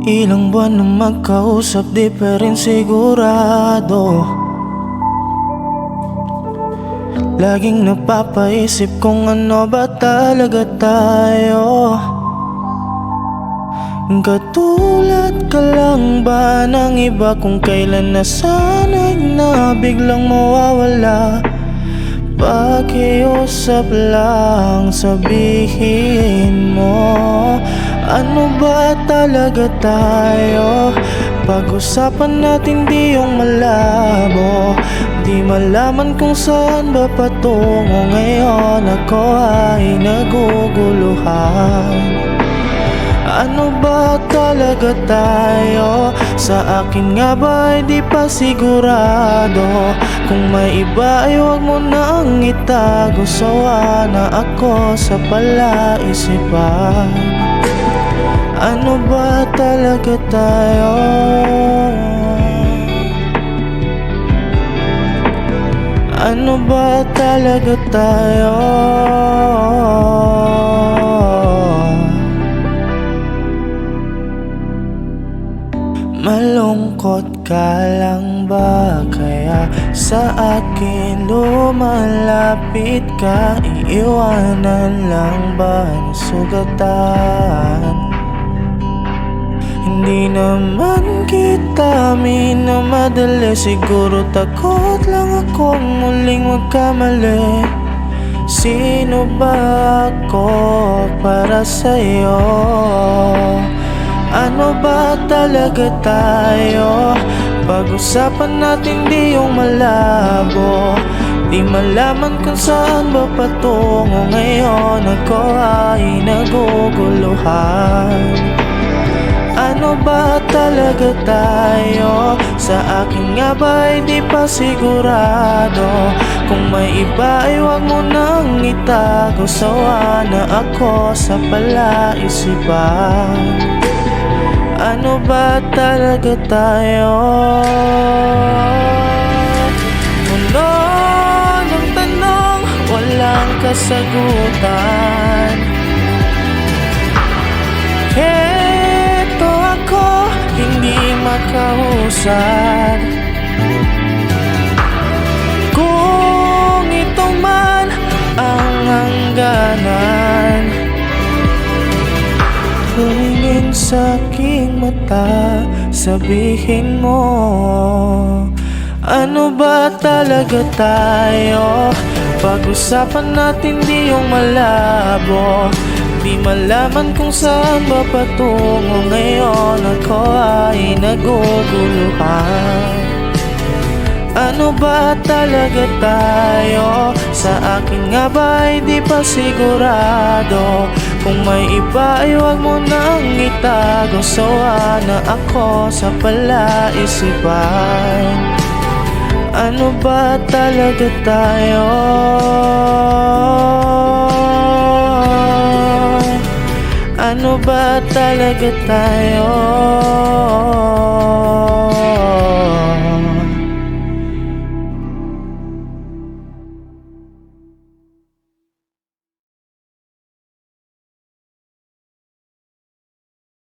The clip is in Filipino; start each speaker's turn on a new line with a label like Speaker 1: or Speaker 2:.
Speaker 1: Ilang buwan na magkausap, di pa rin sigurado. Laging napapaisip kung ano ba talaga tayo. Katulad ka lang ba ng iba kung kailan nasanay na biglang mawawala? Pakiusap lang, sabihin mo, ano ba talaga tayo? Pag-usapan natin di yung malabo, di malaman kung saan ba patungo. Ngayon ako ay naguguluhan. Ano ba talaga tayo? Sa akin nga ba ay di pa sigurado. Kung may iba ay huwag mo nang itago. Sawa na ako sa palaisipan. Ano ba talaga tayo? Ano ba talaga tayo? Malungkot ka lang ba? Kaya sa akin lumalapit ka? Iiwanan lang ba nasugatan? Hindi naman kita minamadali. Siguro takot lang akong muling magkamali. Sino ba ako para sa'yo? Ano ba talaga tayo? Pag-usapan natin di yung malabo, di malaman kung saan ba patungo. Ngayon ako ay naguguluhan. Ano ba talaga tayo? Sa akin nga ba ay di pa sigurado. Kung may iba ay huwag mo nang itago. Sawa na ako sa palaisipan. Ano ba talaga tayo? Tanong ng tanong, walang kasagutan. Heto ako, hindi makausad. Kung ito man ang hangganan, tumingin sa aking mata, sabihin mo, ano ba talaga tayo? Pag-usapan natin di yung malabo, di malaman kung saan ba patungo. Ngayon ako ay naguguluhan. Ano ba talaga tayo? Sa akin nga ba ay di pa sigurado. Kung may iba ay huwag mo nang itago. Sawa na ako sa palaisipan. Ano ba talaga tayo? Ano ba talaga tayo?